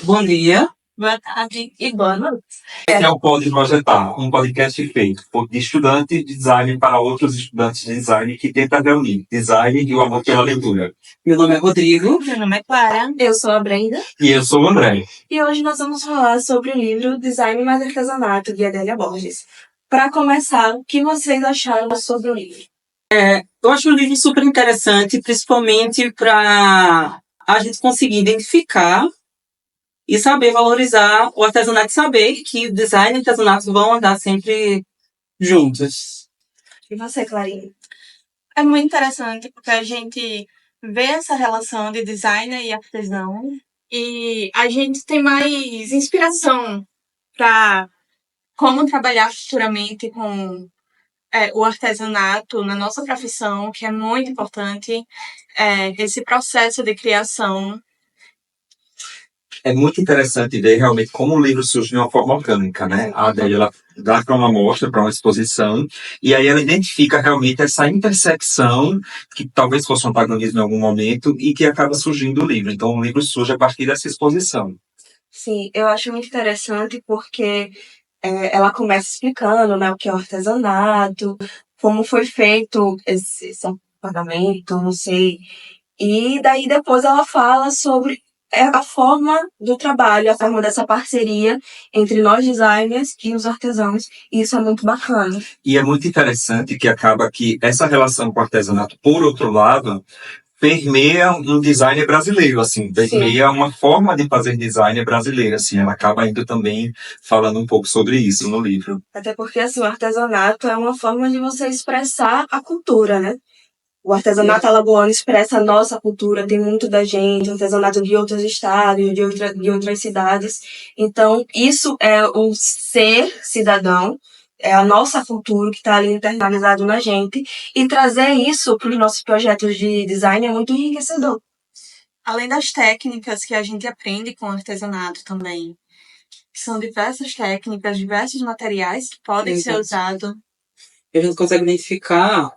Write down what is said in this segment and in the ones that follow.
Bom dia. Boa tarde e boa noite. Esse é o Pode Projetar, um podcast feito de estudantes de design para outros estudantes de design que tenta reunir design e o amor pela leitura. Meu nome é Rodrigo. Meu nome é Clara. Eu sou a Brenda. E eu sou o André. E hoje nós vamos falar sobre o livro Design mais Artesanato, de Adélia Borges. Para começar, o que vocês acharam sobre o livro? Eu acho o livro super interessante, principalmente para a gente conseguir identificar e saber valorizar o artesanato, saber que o design e o artesanato vão andar sempre juntos. E você, Clarinha? É muito interessante porque a gente vê essa relação de designer e artesão e a gente tem mais inspiração para como trabalhar futuramente com o artesanato na nossa profissão, que é muito importante, esse processo de criação. É muito interessante ver realmente como o livro surge de uma forma orgânica, né? A Adélia, ela dá para uma mostra, para uma exposição, e aí ela identifica realmente essa intersecção, que talvez fosse um antagonismo em algum momento, e que acaba surgindo o livro. Então o livro surge a partir dessa exposição. Sim, eu acho muito interessante porque ela começa explicando, né, o que é o artesanato, como foi feito esse pagamento, não sei. E daí depois ela fala sobre a forma do trabalho, a forma dessa parceria entre nós designers e os artesãos. E isso é muito bacana. E é muito interessante que acaba que essa relação com o artesanato, por outro lado, permeia um design brasileiro, assim, permeia Sim. uma forma de fazer design brasileira, assim, ela acaba indo também falando um pouco sobre isso no livro. Até porque, assim, o artesanato é uma forma de você expressar a cultura, né? O artesanato alagoano expressa a nossa cultura, tem muito da gente, artesanato de outros estados, de outras cidades. Então, isso é o ser cidadão, é a nossa cultura que está ali internalizado na gente. E trazer isso para os nossos projetos de design é muito enriquecedor. Além das técnicas que a gente aprende com o artesanato também. São diversas técnicas, diversos materiais que podem ser usados. E a gente consegue identificar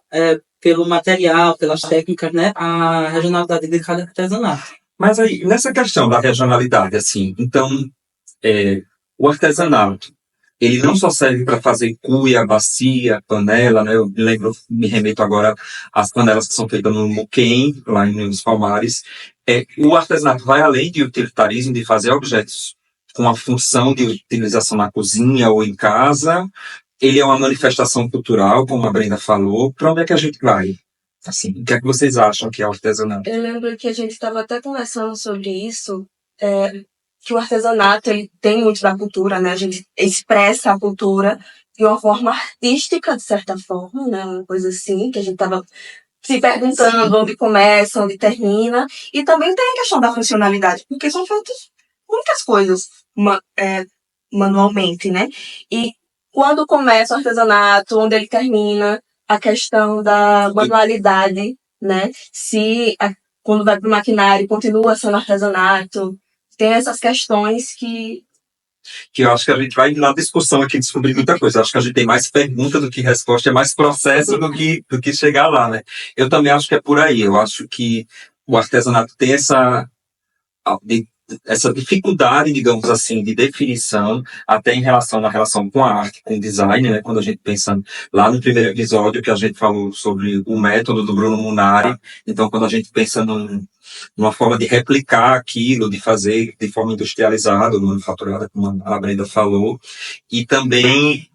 pelo material, pelas técnicas, né, a regionalidade de cada artesanato. Mas aí, nessa questão da regionalidade, assim, então, o artesanato, ele não só serve para fazer cuia, bacia, panela, né? Eu me remeto agora às panelas que são feitas no Muquem, lá nos Palmares. O artesanato vai além de utilitarismo, de fazer objetos com a função de utilização na cozinha ou em casa. Ele é uma manifestação cultural, como a Brenda falou. Para onde é que a gente vai? Assim, o que é que vocês acham que é o artesanato? Eu lembro que a gente estava até conversando sobre isso, que o artesanato ele tem muito da cultura, né? A gente expressa a cultura de uma forma artística, de certa forma, né? Uma coisa assim, que a gente estava se perguntando onde começa, onde termina. E também tem a questão da funcionalidade, porque são feitas muitas coisas manualmente, né? E quando começa o artesanato, onde ele termina, a questão da manualidade, né? Quando vai para o maquinário, continua sendo artesanato. Tem essas questões que eu acho que a gente vai na discussão aqui descobrir muita coisa. Eu acho que a gente tem mais pergunta do que resposta, é mais processo do que chegar lá, né? Eu também acho que é por aí. Eu acho que o artesanato tem essa dificuldade, digamos assim, de definição, até na relação com a arte, com o design, né? Quando a gente pensa lá no primeiro episódio que a gente falou sobre o método do Bruno Munari, então quando a gente pensa numa forma de replicar aquilo, de fazer de forma industrializada, manufaturada, como a Brenda falou, e também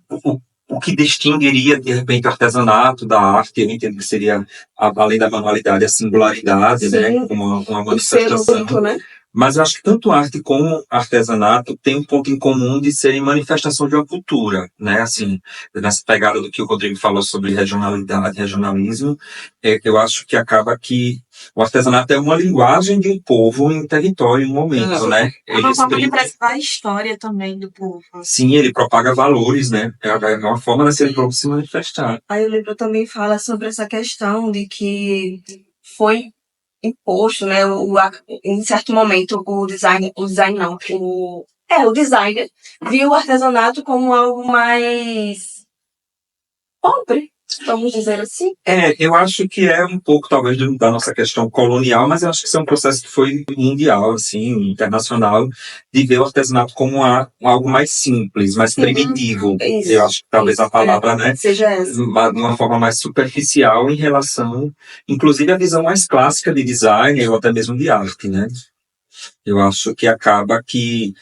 o que distinguiria, de repente, o artesanato da arte, eu entendo que seria, além da manualidade, a singularidade, né? Uma manifestação. único, né? Mas eu acho que tanto arte como artesanato tem um ponto em comum de serem manifestação de uma cultura, né? Assim, nessa pegada do que o Rodrigo falou sobre regionalidade, regionalismo, eu acho que acaba que o artesanato é uma linguagem de um povo em um território, em um momento, né? É uma forma de preservar a história também do povo. Sim, ele propaga valores, né? É uma forma de ser povo se manifestar. Aí o livro também fala sobre essa questão de que foi imposto, né, em certo momento o designer viu o artesanato como algo mais própria, vamos dizer assim. Eu acho que é um pouco, talvez, da nossa questão colonial, mas eu acho que isso é um processo que foi mundial, assim, internacional, de ver o artesanato como algo mais simples, mais primitivo. Isso, Eu acho que talvez a palavra, né, seja essa. de uma forma mais superficial em relação, inclusive, à visão mais clássica de design ou até mesmo de arte, né? Eu acho que acaba que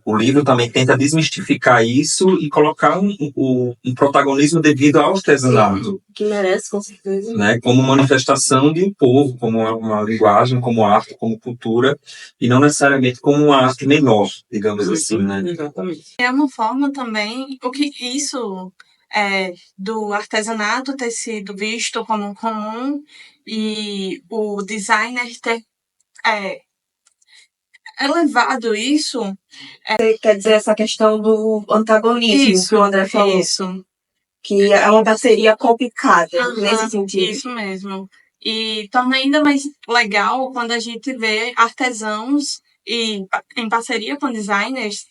o livro também tenta desmistificar isso e colocar um protagonismo devido ao artesanato, Que merece, com certeza. né, como manifestação de um povo, como uma linguagem, como arte, como cultura, e não necessariamente como uma arte menor, digamos assim, né? Exatamente. É uma forma também, o que isso do artesanato ter sido visto como comum e o designer ter elevado isso. Quer dizer, essa questão do antagonismo que o André falou, Isso. que é uma parceria complicada Aham, nesse sentido. Isso mesmo. E torna ainda mais legal quando a gente vê artesãos em parceria com designers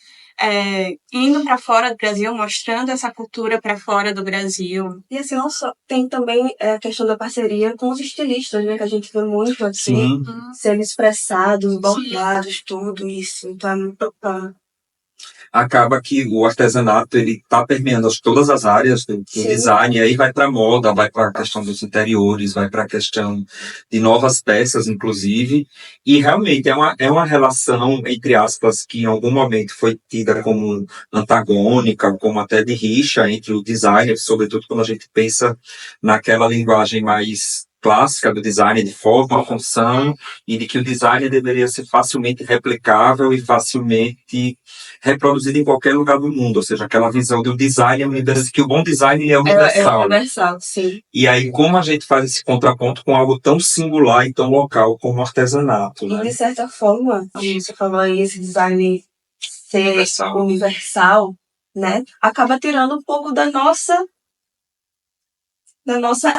indo para fora do Brasil, mostrando essa cultura para fora do Brasil. E assim, não só, tem também a questão da parceria com os estilistas, né? Que a gente vê muito assim, sendo expressados, bordados, tudo isso. Então é muito bacana. Acaba que o artesanato ele está permeando todas as áreas do design, e aí vai para a moda, vai para a questão dos interiores, vai para a questão de novas peças, inclusive, e realmente é uma relação, entre aspas, que em algum momento foi tida como antagônica, como até de rixa entre o designer, sobretudo quando a gente pensa naquela linguagem mais clássica do design de forma, função, e de que o design deveria ser facilmente replicável e facilmente reproduzido em qualquer lugar do mundo, ou seja, aquela visão do design universal, que o bom design é universal. É universal, sim. E aí, como a gente faz esse contraponto com algo tão singular e tão local como o artesanato, E né? de certa forma, como você falou aí, esse design ser universal, né? Acaba tirando um pouco da nossa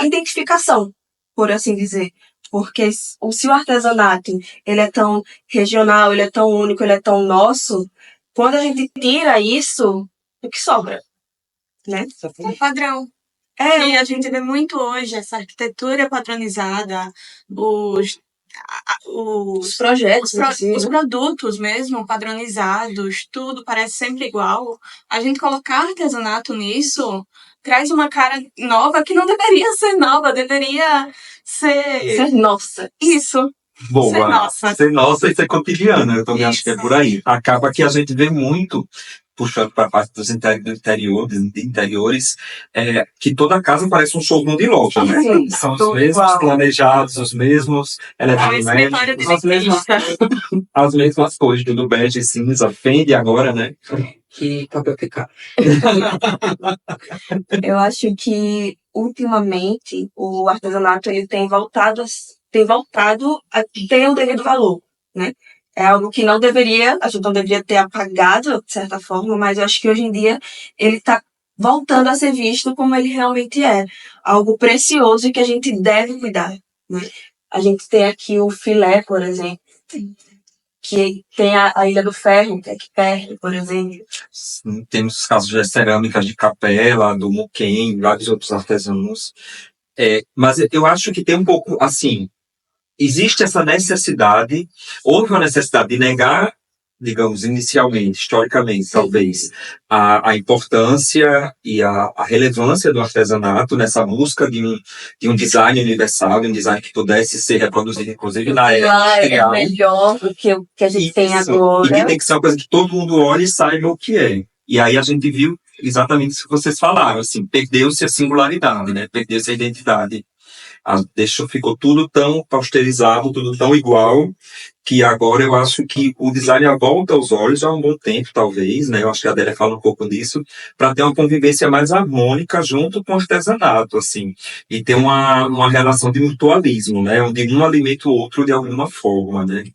identificação, por assim dizer. Porque se o artesanato ele é tão regional, ele é tão único, ele é tão nosso, quando a gente tira isso, o que sobra? Né? É padrão. E a gente vê muito hoje essa arquitetura padronizada, os projetos, os produtos mesmo padronizados, tudo parece sempre igual. A gente colocar artesanato nisso traz uma cara nova que não deveria ser nova, deveria ser nossa. Isso. Boa. Ser nossa. Ser nossa e ser cotidiana, eu também acho que é por aí. Acaba que a gente vê muito, puxando para a parte dos interiores, que toda casa parece um showroom de loja, né? Sim, São os mesmos planejados, os mesmos eletrodomésticos, as mesmas cores, tudo bege e cinza, Fendi agora, né? Que papel picado. Eu acho que, ultimamente, o artesanato ele tem voltado a ter o devido valor, né? É algo que não deveria, a gente não deveria ter apagado, de certa forma, mas eu acho que hoje em dia ele está voltando a ser visto como ele realmente é. Algo precioso e que a gente deve cuidar, né? A gente tem aqui o filé, por exemplo, que tem a Ilha do Ferro, que é aqui perto, por exemplo. Temos os casos de cerâmicas de Capela, do Muquem, vários outros artesãos. Mas eu acho que tem um pouco, assim, existe essa necessidade, houve uma necessidade de negar, digamos, inicialmente, historicamente, talvez, a importância e a relevância do artesanato nessa busca de um design universal, de um design que pudesse ser reproduzido, inclusive, na era é melhor do que o que a gente tem agora. E que tem que ser uma coisa que todo mundo olhe e saiba o que é. E aí a gente viu exatamente isso que vocês falaram, assim, perdeu-se a singularidade, né? Perdeu-se a identidade. Ficou tudo tão pasteurizado, tudo tão igual, que agora eu acho que o design volta aos olhos há um bom tempo, talvez, né? Eu acho que a Adélia fala um pouco disso, para ter uma convivência mais harmônica junto com o artesanato, assim, e ter uma relação de mutualismo, né? Onde um alimenta o outro de alguma forma, né?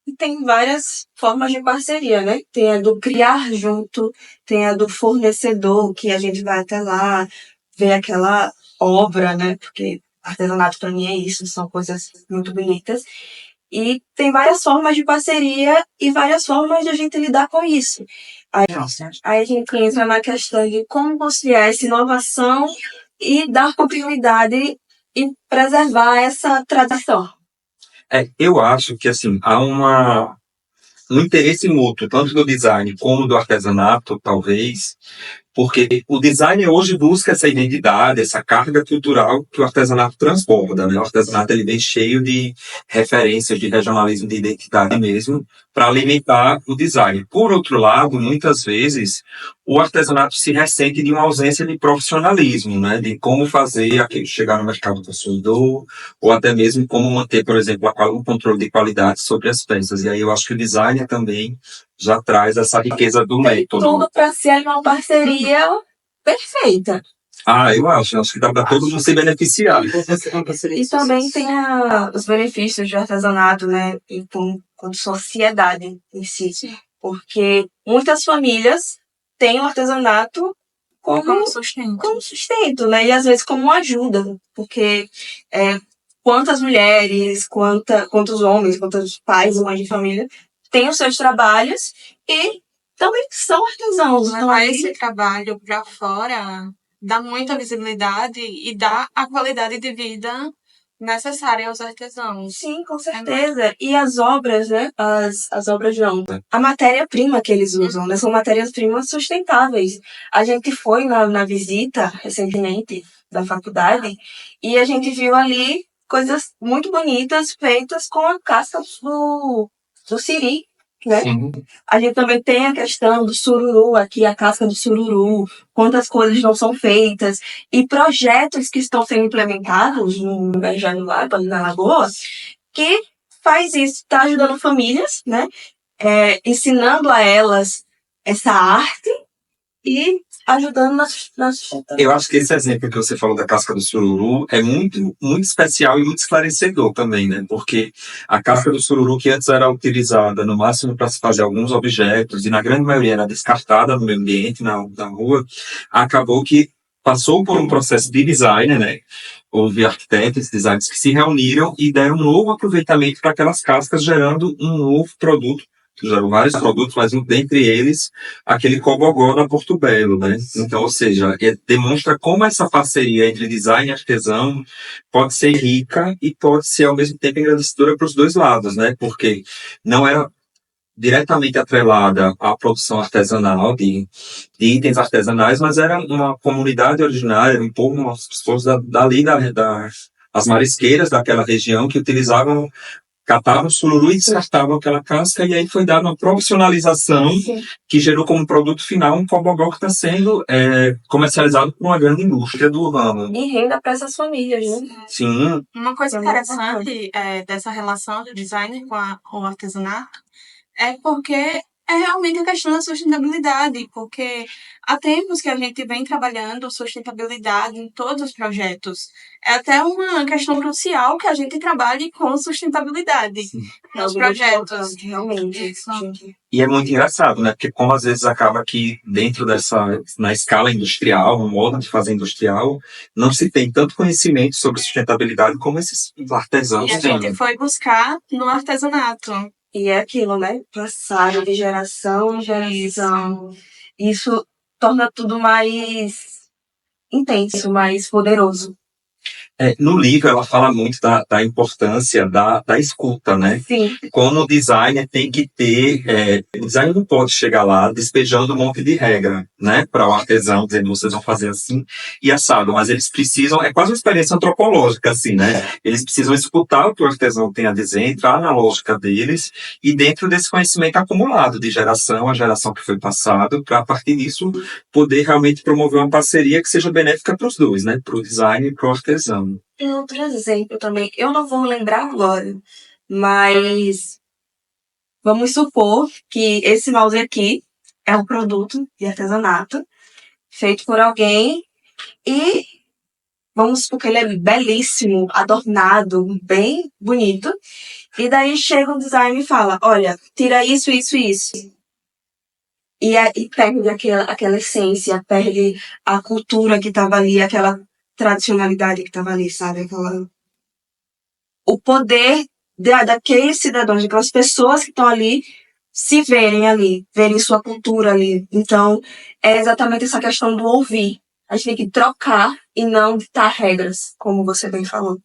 E tem várias formas de parceria, né? Tem a do criar junto, tem a do fornecedor, que a gente vai até lá, ver aquela obra, né? Porque artesanato para mim é isso, são coisas muito bonitas. E tem várias formas de parceria e várias formas de a gente lidar com isso. Aí a gente entra na questão de como conciliar essa inovação e dar continuidade e preservar essa tradição. Eu acho que assim, há um interesse mútuo, tanto do design como do artesanato, talvez, porque o design hoje busca essa identidade, essa carga cultural que o artesanato transborda, né? O artesanato ele vem cheio de referências de regionalismo, de identidade mesmo, para alimentar o design. Por outro lado, muitas vezes, o artesanato se ressente de uma ausência de profissionalismo, né? De como fazer aquilo chegar no mercado consumidor, ou até mesmo como manter, por exemplo, o controle de qualidade sobre as peças. E aí eu acho que o design também já traz essa riqueza do método. Tudo para ser uma parceria perfeita. Eu acho que dá para todo mundo se beneficiar. E também tem os benefícios do artesanato, né, com sociedade em si. Porque muitas famílias têm o artesanato como sustento, né, e às vezes como ajuda. Porque quantas mulheres, quantos homens, quantos pais e mães de família têm os seus trabalhos e também são artesãos. Levar esse trabalho para fora dá muita visibilidade e dá a qualidade de vida necessária aos artesãos. Sim, com certeza. E as obras, né? As obras não. A matéria-prima que eles usam, né? São matérias-primas sustentáveis. A gente foi na visita recentemente da faculdade e a gente viu ali coisas muito bonitas feitas com a casca do siri, né? Sim. A gente também tem a questão do sururu aqui, a casca do sururu, quantas coisas não são feitas, e projetos que estão sendo implementados no Bejano Lab, na Lagoa, que faz isso, está ajudando famílias, né? Ensinando a elas essa arte e ajudando na sustentabilidade. Eu acho que esse exemplo que você falou da casca do sururu é muito, muito especial e muito esclarecedor também, né? Porque a casca do sururu, que antes era utilizada no máximo para se fazer alguns objetos, e na grande maioria era descartada no meio ambiente, na rua, acabou que passou por um processo de design, né? Houve arquitetos, designers que se reuniram e deram um novo aproveitamento para aquelas cascas, gerando um novo produto. Fizeram vários produtos, mas dentre eles, aquele cobogó da Porto Belo, né? Então, ou seja, demonstra como essa parceria entre design e artesão pode ser rica e pode ser, ao mesmo tempo, engrandecedora para os dois lados, né? Porque não era diretamente atrelada à produção artesanal de itens artesanais, mas era uma comunidade originária, um povo, as pessoas dali, as marisqueiras daquela região que utilizavam, catavam o sururu e descartavam aquela casca, e aí foi dada uma profissionalização que gerou como produto final um cobogó que está sendo comercializado por uma grande indústria do ramo. E renda para essas famílias, né? Sim. Uma coisa interessante dessa relação do designer com o artesanato é porque é realmente a questão da sustentabilidade, porque há tempos que a gente vem trabalhando sustentabilidade em todos os projetos. É até uma questão crucial que a gente trabalhe com sustentabilidade nos projetos. Realmente. E é muito engraçado, né? Porque como às vezes acaba que dentro na escala industrial, no modo de fazer industrial, não se tem tanto conhecimento sobre sustentabilidade como esses artesãos E a têm. gente foi buscar no artesanato. E é aquilo, né? Passado de geração em geração. Isso torna tudo mais intenso, mais poderoso. No livro ela fala muito da importância da escuta, né? Sim. Como o designer tem que ter... o designer não pode chegar lá despejando um monte de regra, né? Para o artesão, dizendo, vocês vão fazer assim e assado. Mas eles precisam... É quase uma experiência antropológica, assim, né? Eles precisam escutar o que o artesão tem a dizer, entrar na lógica deles e dentro desse conhecimento acumulado de geração a geração que foi passado, para a partir disso poder realmente promover uma parceria que seja benéfica para os dois, né? Para o design e para o artesão. Tem outro exemplo também, eu não vou lembrar agora, mas vamos supor que esse mouse aqui é um produto de artesanato feito por alguém e vamos supor que ele é belíssimo, adornado, bem bonito, e daí chega um designer e fala, olha, tira isso, isso e isso. E perde aquela essência, perde a cultura que estava ali, aquela tradicionalidade que estava ali, sabe? O poder daqueles cidadãos, daquelas pessoas que estão ali, verem sua cultura ali. Então, é exatamente essa questão do ouvir. A gente tem que trocar e não ditar regras, como você bem falou.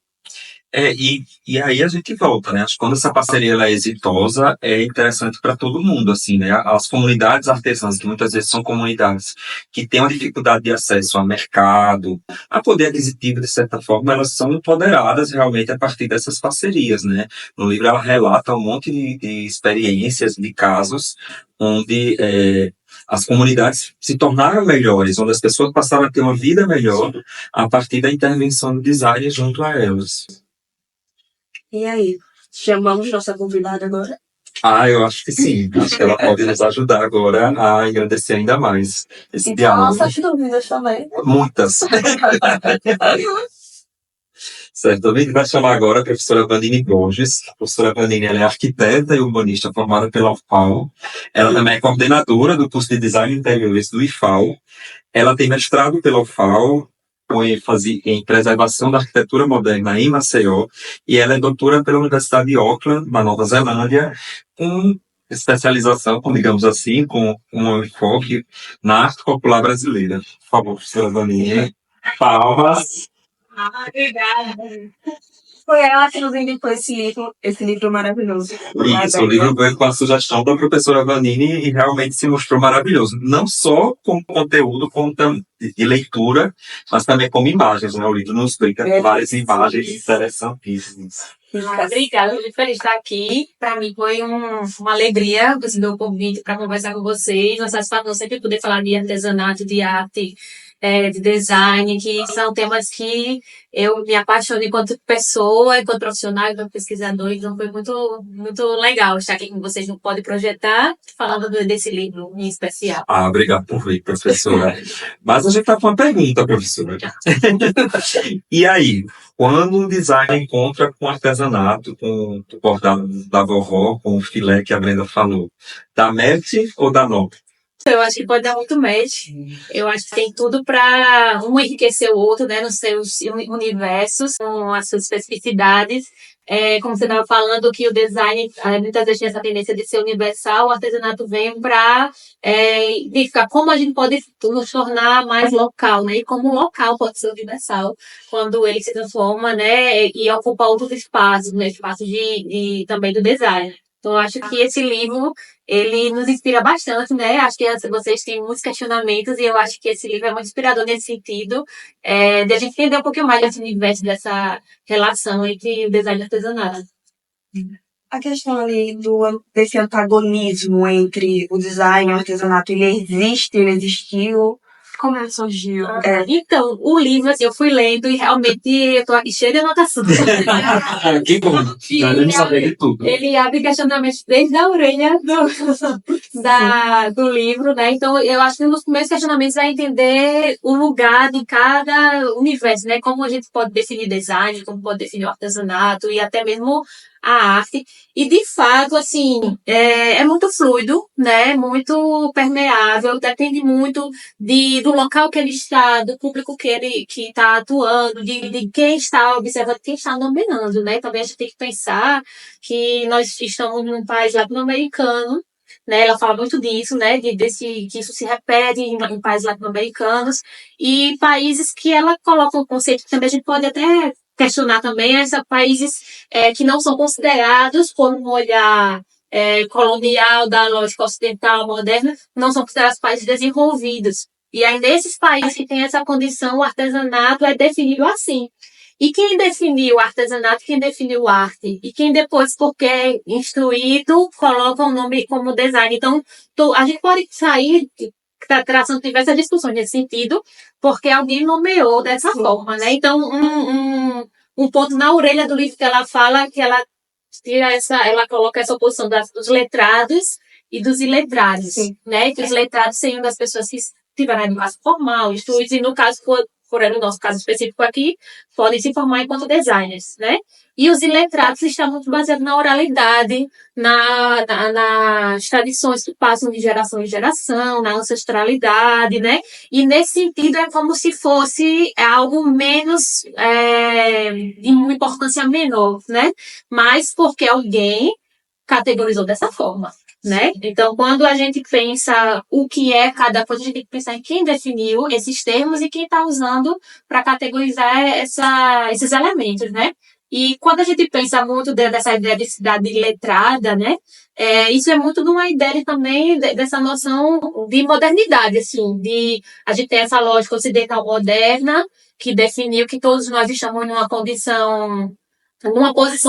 E aí a gente volta, né? Acho que quando essa parceria ela é exitosa, é interessante para todo mundo, assim, né? As comunidades artesãs, que muitas vezes são comunidades que têm uma dificuldade de acesso ao mercado, a poder aquisitivo, de certa forma, elas são empoderadas realmente a partir dessas parcerias, né? No livro ela relata um monte de experiências, de casos, onde as comunidades se tornaram melhores, onde as pessoas passaram a ter uma vida melhor a partir da intervenção do design junto a elas. E aí? Chamamos nossa convidada agora? Eu acho que sim. Acho que ela pode nos ajudar agora a engrandecer ainda mais esse Então, diálogo. nossas dúvidas também. Muitas. Certo, a gente vai chamar agora a professora Vanine Borges. A professora Vanine ela é arquiteta e urbanista formada pela UFAL. Ela também é coordenadora do curso de Design de Interiores do IFAL. Ela tem mestrado pela UFAL, com ênfase em preservação da arquitetura moderna em Maceió, e ela é doutora pela Universidade de Auckland, na Nova Zelândia, com especialização, digamos assim, com um enfoque na arte popular brasileira. Por favor, professora Vanine. Palmas. Obrigada. Foi ela que nos indicou esse livro maravilhoso. Isso, o livro veio com a sugestão da professora Vanine e realmente se mostrou maravilhoso. Não só com conteúdo de leitura, mas também como imagens, né? O livro nos explica várias imagens interessantíssimas. Obrigada, muito feliz de estar aqui. Para mim foi uma alegria receber o convite para conversar com vocês. Uma satisfação sempre poder falar de artesanato, de arte, de design, que são temas que eu me apaixono enquanto pessoa, enquanto profissional, enquanto pesquisador. Então foi muito, muito legal estar aqui com vocês no Pode Projetar, falando desse livro em especial. Obrigado por vir, professora. Mas a gente está com uma pergunta, professora. E aí, quando o design encontra com artesanato, com o bordado da vovó, com o filé que a Brenda falou, dá match ou dá nó? Eu acho que pode dar muito match. Eu acho que tem tudo para um enriquecer o outro, né, nos seus universos, com as suas especificidades. Como você estava falando, que o design muitas vezes tem essa tendência de ser universal, o artesanato vem para identificar como a gente pode nos tornar mais local, né? E como o local pode ser universal quando ele se transforma, né? E ocupa outros espaços, né? Espaços também do design. Então, eu acho que esse livro, ele nos inspira bastante, né? Acho que vocês têm muitos questionamentos e eu acho que esse livro é muito inspirador nesse sentido, de a gente entender um pouquinho mais desse universo, dessa relação entre o design e o artesanato. A questão ali desse antagonismo entre o design e o artesanato, ele existiu. Como ele surgiu? Então, o livro, assim, eu fui lendo e realmente eu tô aqui cheia de anotação. Que bom, já devemos saber de tudo. Ele abre questionamentos desde a orelha do livro, né? Então, eu acho que um dos primeiros questionamentos é entender o lugar de cada universo, né? Como a gente pode definir design, como pode definir o artesanato e até mesmo a arte. E, de fato, assim, é muito fluido, né? Muito permeável, depende muito do local que ele está, do público que ele está atuando, de quem está observando, quem está nomeando, né? Também a gente tem que pensar que nós estamos num país latino-americano, né? Ela fala muito disso, né? Que isso se repete em países latino-americanos e países que ela coloca um conceito que também a gente pode até questionar também, países que não são considerados por um olhar colonial da lógica ocidental moderna, não são considerados países desenvolvidos. E aí, nesses países que têm essa condição, o artesanato é definido assim. E quem definiu o artesanato, quem definiu a arte? E quem depois, porque é instruído, coloca o nome como design. Então, a gente pode sair traçando diversas discussões nesse sentido, porque alguém nomeou dessa forma, né? Então, um ponto na orelha do livro que ela fala, que ela ela coloca essa oposição dos letrados e dos iletrados, né? Que os letrados seriam das pessoas que tiveram a educação formal, instruídos, e no caso, no nosso caso específico aqui, podem se formar enquanto designers, né? E os iletrados estão muito baseados na oralidade, nas tradições que passam de geração em geração, na ancestralidade, né? E nesse sentido é como se fosse algo menos, de uma importância menor, né? Mas porque alguém categorizou dessa forma, né? Então, quando a gente pensa o que é cada coisa, a gente tem que pensar em quem definiu esses termos e quem está usando para categorizar esses elementos, né? E quando a gente pensa muito dessa ideia de cidade letrada, né? Isso é muito de uma ideia também dessa noção de modernidade, assim, de a gente tem essa lógica ocidental moderna que definiu que todos nós estamos numa posição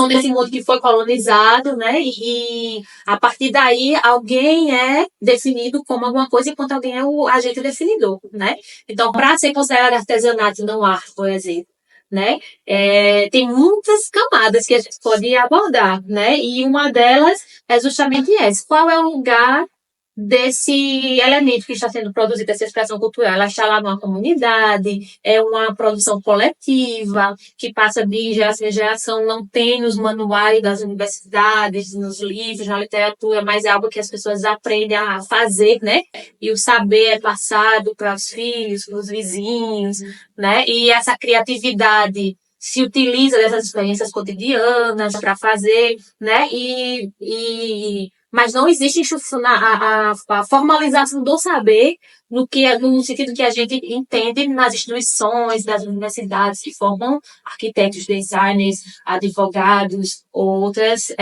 desse mundo que foi colonizado, né? E a partir daí alguém é definido como alguma coisa enquanto alguém é o agente definidor, né? Então, para ser considerado artesanato e não arte, por exemplo, né? Tem muitas camadas que a gente pode abordar, né? E uma delas é justamente essa. Qual é o lugar desse elemento que está sendo produzido, essa expressão cultural? Ela está lá numa comunidade, é uma produção coletiva, que passa de geração em geração, não tem nos manuais das universidades, nos livros, na literatura, mas é algo que as pessoas aprendem a fazer, né? E o saber é passado para os filhos, para os vizinhos, né? E essa criatividade se utiliza dessas experiências cotidianas para fazer, né? Mas não existe a formalização do saber no sentido que a gente entende nas instituições, das universidades que formam arquitetos, designers, advogados, outras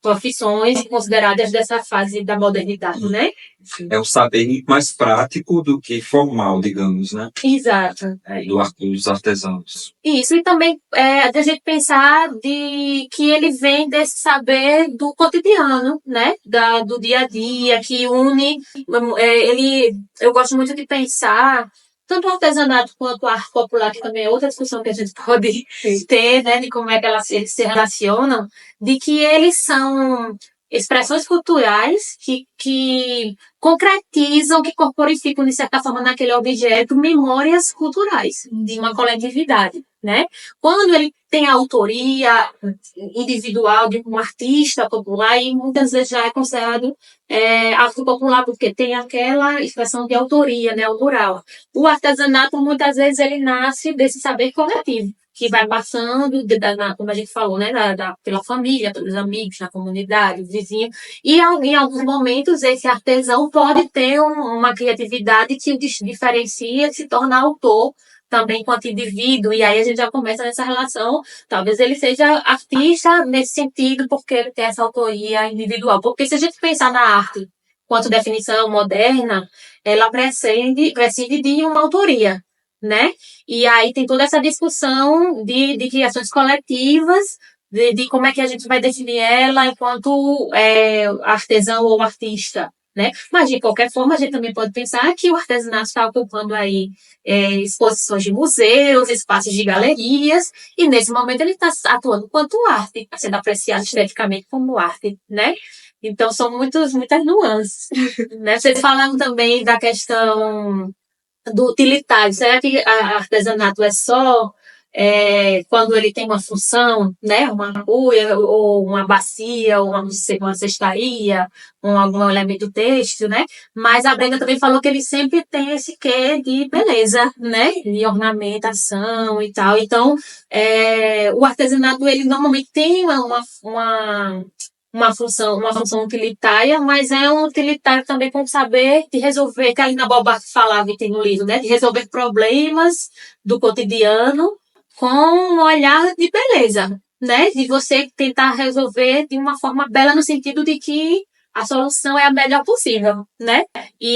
profissões consideradas dessa fase da modernidade, né? É um saber mais prático do que formal, digamos, né? Exato. Dos artesãos. Isso, e também a gente pensar que ele vem desse saber do cotidiano, né? Do dia a dia, que une. Eu gosto muito de pensar, tanto o artesanato quanto a arte popular, que também é outra discussão que a gente pode ter, né? De como é que eles se relacionam, de que eles são expressões culturais que concretizam, que corporificam, de certa forma, naquele objeto, memórias culturais de uma coletividade, né? Quando ele tem a autoria individual de um artista popular, e muitas vezes já é considerado arte popular, porque tem aquela expressão de autoria, né, autoral. O artesanato, muitas vezes, ele nasce desse saber coletivo, que vai passando, como a gente falou, né, pela família, pelos amigos, na comunidade, vizinho. E em alguns momentos esse artesão pode ter uma criatividade que o diferencia e se torna autor também enquanto indivíduo, e aí a gente já começa nessa relação, talvez ele seja artista nesse sentido, porque ele tem essa autoria individual. Porque se a gente pensar na arte quanto definição moderna, ela prescinde de uma autoria, né? E aí tem toda essa discussão de criações coletivas, de como é que a gente vai definir ela enquanto artesão ou artista, né? Mas, de qualquer forma, a gente também pode pensar que o artesanato está ocupando aí exposições de museus, espaços de galerias, e nesse momento ele está atuando quanto arte, sendo apreciado esteticamente como arte, né? Então, são muitas nuances, né? Vocês falaram também da questão do utilitário. Será que artesanato é só quando ele tem uma função, né? Uma cuia, ou uma bacia, ou uma cestaria, ou algum elemento têxtil, né? Mas a Brenda também falou que ele sempre tem esse quê de beleza, né? De ornamentação e tal. Então, o artesanato, ele normalmente tem uma função utilitária, mas é um utilitário também com saber de resolver, que a Lina Bobardo falava e tem no livro, né? De resolver problemas do cotidiano com um olhar de beleza, né? De você tentar resolver de uma forma bela no sentido de que a solução é a melhor possível, né? E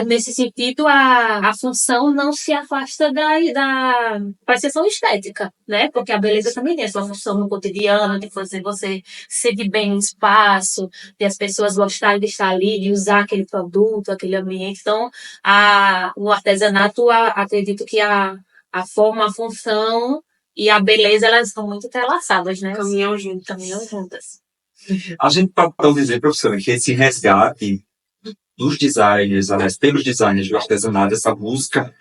nesse sentido, a função não se afasta da percepção estética, né? Porque a beleza também tem a sua função no cotidiano, de fazer você se sentir bem no espaço, de as pessoas gostarem de estar ali, de usar aquele produto, aquele ambiente. Então, no artesanato, acredito que a forma, a função e a beleza, elas estão muito entrelaçadas, né? Caminham juntas. A gente pode então dizer, professora, que esse resgate dos designers, aliás, pelos designers do artesanato, essa busca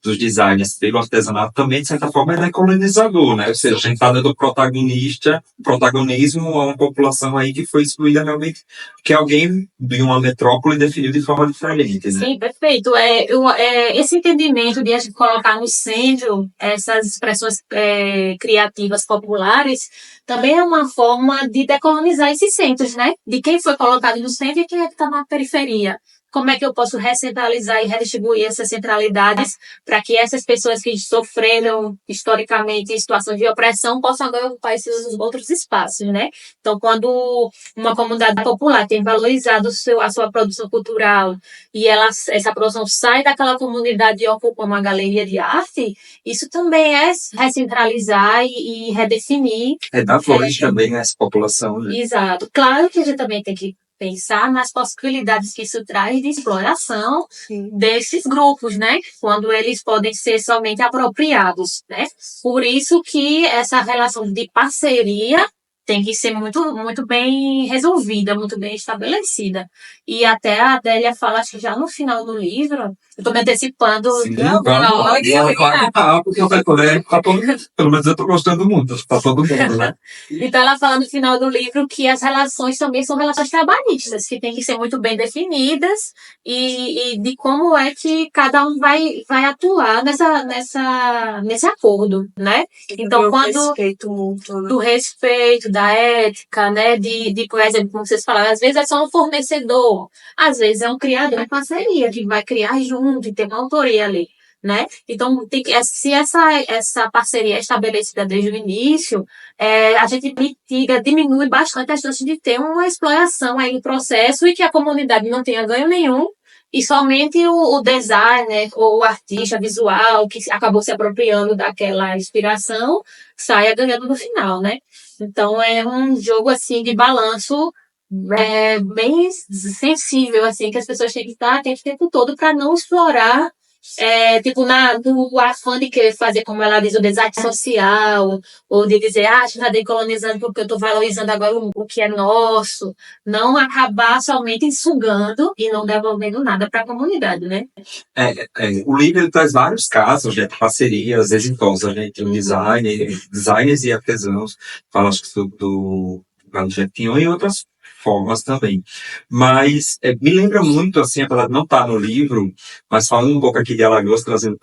dos designers pelo artesanato também, de certa forma, é decolonizador, né? Ou seja, a gente está dando protagonismo a uma população aí que foi excluída realmente, que alguém de uma metrópole definiu de forma diferente, né? Sim, perfeito. Esse entendimento de a gente colocar no centro essas expressões criativas populares também é uma forma de decolonizar esses centros, né? De quem foi colocado no centro e quem é que está na periferia. Como é que eu posso recentralizar e redistribuir essas centralidades para que essas pessoas que sofreram historicamente em situações de opressão possam agora ocupar esses outros espaços, né? Então, quando uma comunidade popular tem valorizado a sua produção cultural e essa produção sai daquela comunidade e ocupa uma galeria de arte, isso também é recentralizar e redefinir. É dar voz também a essa população, né? Exato. Claro que a gente também tem que pensar nas possibilidades que isso traz de exploração desses grupos, né? Quando eles podem ser somente apropriados, né? Por isso que essa relação de parceria tem que ser muito, muito bem resolvida, muito bem estabelecida. E até a Adélia fala, acho que já no final do livro, eu estou me antecipando. Sim, porque pelo menos eu estou gostando muito, está todo mundo, né? Então ela fala no final do livro que as relações também são relações trabalhistas, que têm que ser muito bem definidas e de como é que cada um vai atuar nesse acordo, né? Então, quando respeito mútuo, né? do respeito, da ética, né? Por exemplo, como vocês falaram, às vezes é só um fornecedor, às vezes é um criador em parceria, que vai criar junto e ter uma autoria ali, né? Então, se essa parceria é estabelecida desde o início, a gente diminui bastante a chance de ter uma exploração aí no processo e que a comunidade não tenha ganho nenhum e somente o designer ou o artista visual que acabou se apropriando daquela inspiração saia ganhando no final, né? Então, é um jogo, assim, de balanço bem sensível, assim, que as pessoas têm que estar atentas o tempo todo para não explorar no afã de querer fazer, como ela diz, o design social, ou de dizer, a gente está decolonizando porque eu estou valorizando agora o que é nosso, não acabar somente sugando e não devolvendo nada para a comunidade, né? O livro ele traz vários casos de parcerias exitosas, né, entre designers e artesãos, fala acho que do Carlos Jefinho e outras formas também. Mas me lembra muito, assim, apesar de não estar no livro, mas falando um pouco aqui de Alagoas, trazendo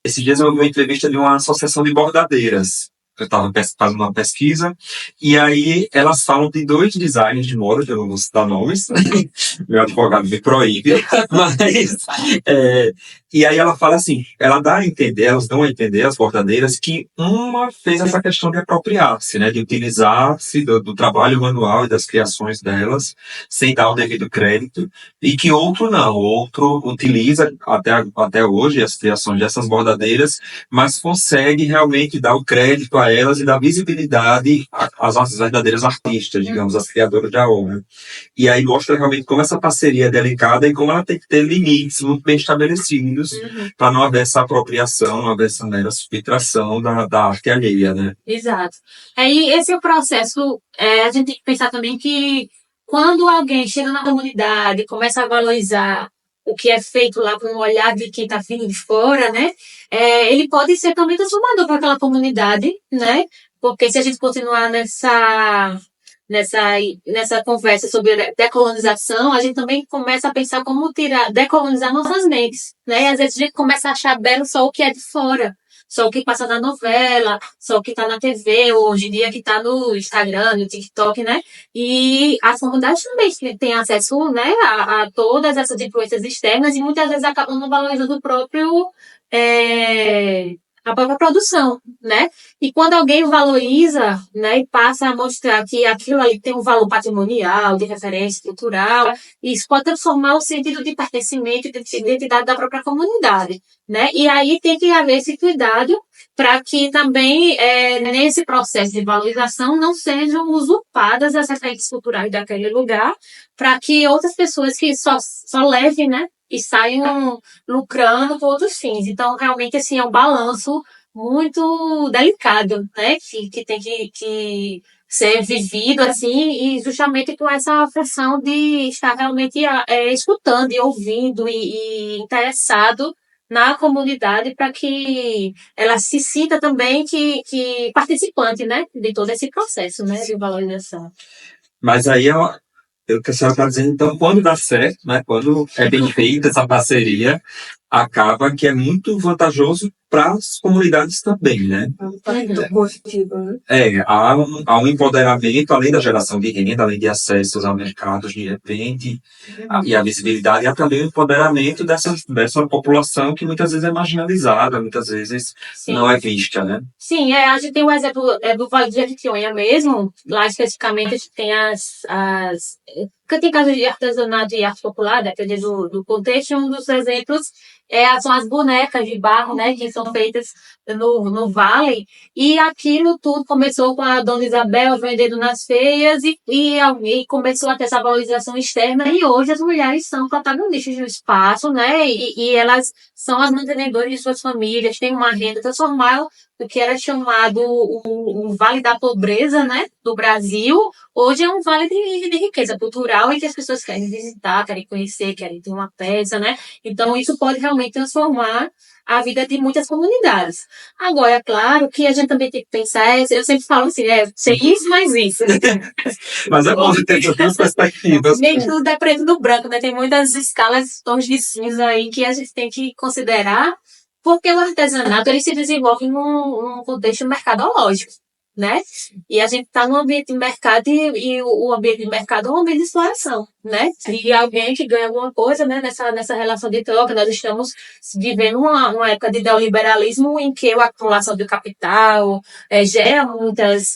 esses dias eu vi uma entrevista de uma associação de bordadeiras. Eu estava fazendo uma pesquisa, e aí elas falam de 2 designers de moda, que eu não vou citar nomes, meu advogado me proíbe, mas, e aí ela fala assim, elas dão a entender, as bordadeiras, que uma fez essa questão de apropriar-se, né, de utilizar-se do trabalho manual e das criações delas, sem dar o devido crédito, e que outro não, outro utiliza até hoje as criações dessas bordadeiras, mas consegue realmente dar o crédito a elas e dar visibilidade às verdadeiras artistas, digamos, as criadoras da obra. E aí mostra realmente como essa parceria é delicada e como ela tem que ter limites muito bem estabelecidos para não haver essa apropriação, não haver essa mera subtração da arte alheia, né? Exato. Aí esse é o processo, a gente tem que pensar também que quando alguém chega na comunidade e começa a valorizar o que é feito lá com o olhar de quem está vindo de fora, né? Ele pode ser também transformador para aquela comunidade, né? Porque se a gente continuar nessa conversa sobre decolonização, a gente também começa a pensar como decolonizar nossas mentes, né? E às vezes a gente começa a achar belo só o que é de fora. Só o que passa na novela, só o que está na TV, hoje em dia que está no Instagram, no TikTok, né? E as comunidades também têm acesso, né, a todas essas influências externas e muitas vezes acabam não valorizando a própria produção, né? E quando alguém valoriza, né, e passa a mostrar que aquilo ali tem um valor patrimonial, de referência cultural, isso pode transformar o sentido de pertencimento e de identidade da própria comunidade, né? E aí tem que haver esse cuidado para que também, nesse processo de valorização, não sejam usurpadas as referências culturais daquele lugar, para que outras pessoas que só levem, né, e saiam lucrando por outros fins. Então, realmente, assim, é um balanço muito delicado, né? Que tem que ser vivido assim, e justamente com essa função de estar realmente escutando e ouvindo e interessado na comunidade para que ela se sinta também que participante, né, de todo esse processo, né, de valorização. Mas aí o que a senhora está dizendo, então, quando dá certo, né, quando é bem feita essa parceria, acaba que é muito vantajoso para as comunidades também, né? É um impacto positivo, né? Há um empoderamento, além da geração de renda, além de acessos a mercados de repente, e a visibilidade, há também o empoderamento dessa população que muitas vezes é marginalizada, muitas vezes Sim. não é vista, né? Sim, a gente tem o exemplo do Vale do Jequitinhonha mesmo. Lá, especificamente, a gente tem tem casas de artesanato e arte popular, dependendo do contexto. Um dos exemplos são as bonecas de barro, né, que são feitas no Vale. E aquilo tudo começou com a Dona Isabel vendendo nas feiras e começou a ter essa valorização externa. E hoje as mulheres são protagonistas do espaço, né, e elas são as mantenedoras de suas famílias, têm uma renda, transformaram o que era chamado o Vale da Pobreza, né, do Brasil, hoje é um vale de riqueza cultural e que as pessoas querem visitar, querem conhecer, querem ter uma peça, né? Então, isso pode realmente transformar a vida de muitas comunidades. Agora, é claro que a gente também tem que pensar, eu sempre falo assim, ser isso, mais isso. Mas é bom você ter essas duas perspectivas. Nem tudo é preto no branco, né? Tem muitas escalas, tons de cinza aí que a gente tem que considerar, porque o artesanato ele se desenvolve num contexto mercadológico, né? E a gente está num ambiente de mercado e o ambiente de mercado é um ambiente de exploração, né? E alguém que ganha alguma coisa, né? Nessa relação de troca, nós estamos vivendo uma época de neoliberalismo em que a acumulação do capital gera muitas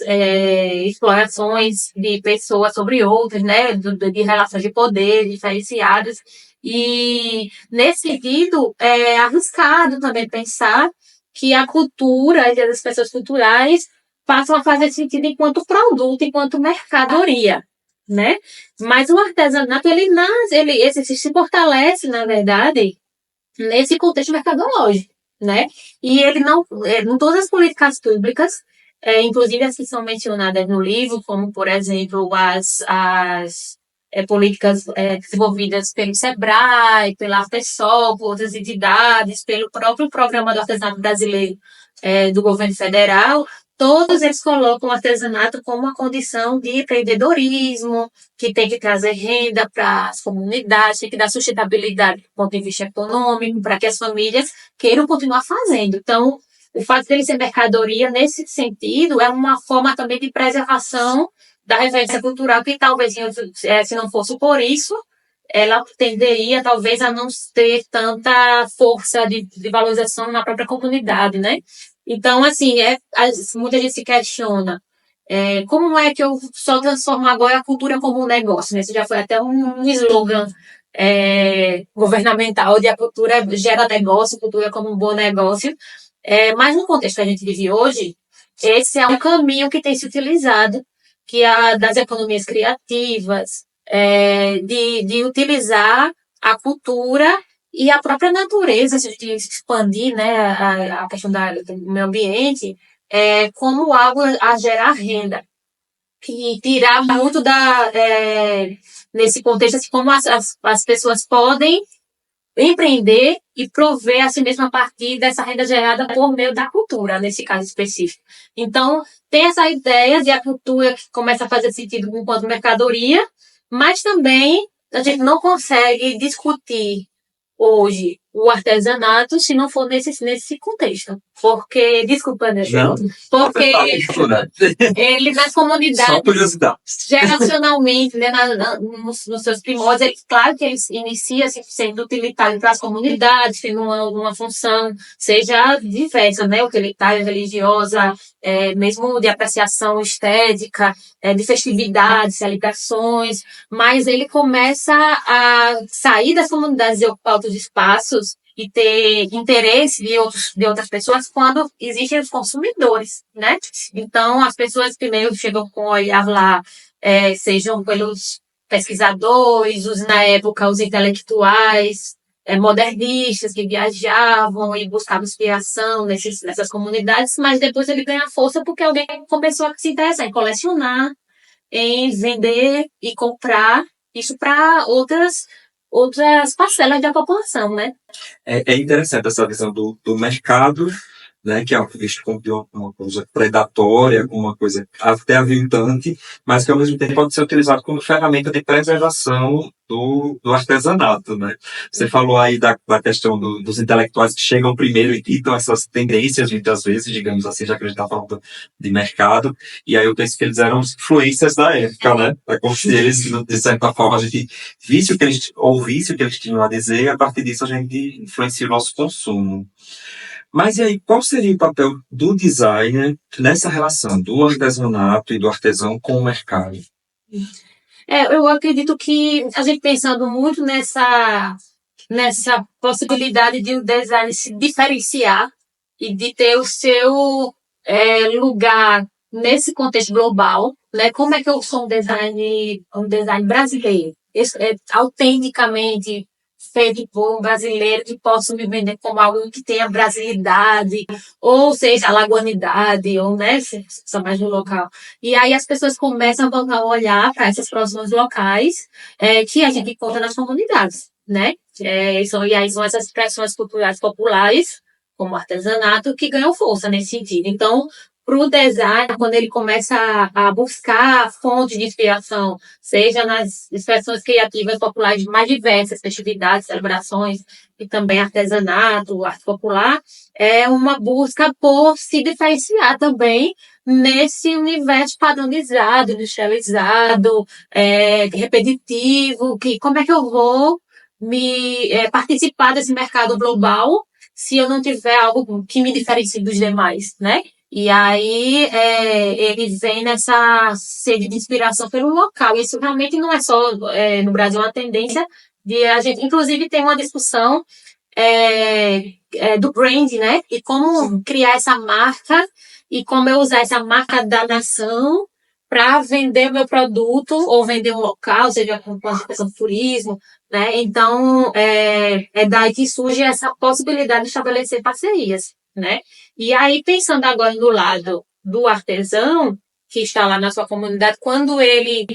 explorações de pessoas sobre outras, né? De relações de poder diferenciadas. E, nesse sentido, é arriscado também pensar que a cultura e as pessoas culturais passam a fazer sentido enquanto produto, enquanto mercadoria, né? Mas o artesanato, ele se fortalece, na verdade, nesse contexto mercadológico, né? E ele não, em todas as políticas públicas, inclusive as que são mencionadas no livro, como, por exemplo, as políticas desenvolvidas pelo SEBRAE, pela FESOL, por outras entidades, pelo próprio Programa do Artesanato Brasileiro do governo federal, todos eles colocam o artesanato como uma condição de empreendedorismo, que tem que trazer renda para as comunidades, tem que dar sustentabilidade do ponto de vista econômico, para que as famílias queiram continuar fazendo. Então, o fato dele ser mercadoria, nesse sentido, é uma forma também de preservação da referência cultural, que talvez, se não fosse por isso, ela tenderia, talvez, a não ter tanta força de valorização na própria comunidade, né? Então, assim, muita gente se questiona como é que eu só transformo agora a cultura como um negócio, né? Isso já foi até um slogan governamental de a cultura gera negócio, cultura como um bom negócio. Mas no contexto que a gente vive hoje, esse é um caminho que tem se utilizado, que é das economias criativas, de utilizar a cultura e a própria natureza, se a gente expandir, né, a questão do meio ambiente, como algo a gerar renda. E tirar muito nesse contexto, assim, como as pessoas podem empreender e prover a si mesma a partir dessa renda gerada por meio da cultura, nesse caso específico. Então, tem essa ideia de a cultura que começa a fazer sentido enquanto mercadoria, mas também a gente não consegue discutir hoje o artesanato se não for nesse contexto. Porque, desculpa, né? Não, porque ele nas comunidades, só curiosidade. geracionalmente, né, nos seus primórdios, claro que ele inicia sendo utilitário para as comunidades, tendo uma função, seja diversa, né, utilitária, religiosa, mesmo de apreciação estética, de festividades, celebrações, mas ele começa a sair das comunidades e ocupar outros espaços e ter interesse de outras pessoas quando existem os consumidores, né? Então, as pessoas primeiro chegam com o olhar lá, sejam pelos pesquisadores, na época, os intelectuais, modernistas que viajavam e buscavam inspiração nessas comunidades, mas depois ele ganha força porque alguém começou a se interessar em colecionar, em vender e comprar isso para outras parcelas da população, né? É interessante essa visão do mercado, né, que é visto como de uma coisa predatória, como uma coisa até aviltante, mas que ao mesmo tempo pode ser utilizado como ferramenta de preservação do artesanato, né? Você falou aí da questão dos intelectuais que chegam primeiro e ditam essas tendências, muitas vezes, digamos assim, já que a gente está falando de mercado, e aí eu penso que eles eram influências da época, né? É como se eles, de certa forma, a gente visse o que eles, ouvisse o que eles tinham a dizer, e a partir disso a gente influencia o nosso consumo. Mas e aí, qual seria o papel do designer nessa relação do artesanato e do artesão com o mercado? Eu acredito que a gente pensando muito nessa possibilidade de o design se diferenciar e de ter o seu lugar nesse contexto global, né? Como é que eu sou um design brasileiro, autenticamente feito por um brasileiro que possa me vender como algo que tenha brasilidade, ou seja, alagoanidade, ou, né, se mais no local. E aí as pessoas começam a olhar para essas produções locais que a gente encontra nas comunidades, né? E aí são essas expressões culturais populares, como artesanato, que ganham força nesse sentido. Então, para o design, quando ele começa a buscar fontes de inspiração, seja nas expressões criativas populares mais diversas, festividades, celebrações, e também artesanato, arte popular, é uma busca por se diferenciar também nesse universo padronizado, industrializado, repetitivo, que como é que eu vou participar desse mercado global se eu não tiver algo que me diferencie dos demais, né? E aí ele vem nessa sede de inspiração pelo local. Isso realmente não é só no Brasil, é uma tendência de a gente, inclusive, tem uma discussão do brand, né? E como criar essa marca e como eu usar essa marca da nação para vender o meu produto ou vender um local, seja com a questão do turismo, né? Então, é daí que surge essa possibilidade de estabelecer parcerias, né? E aí, pensando agora no lado do artesão, que está lá na sua comunidade, quando ele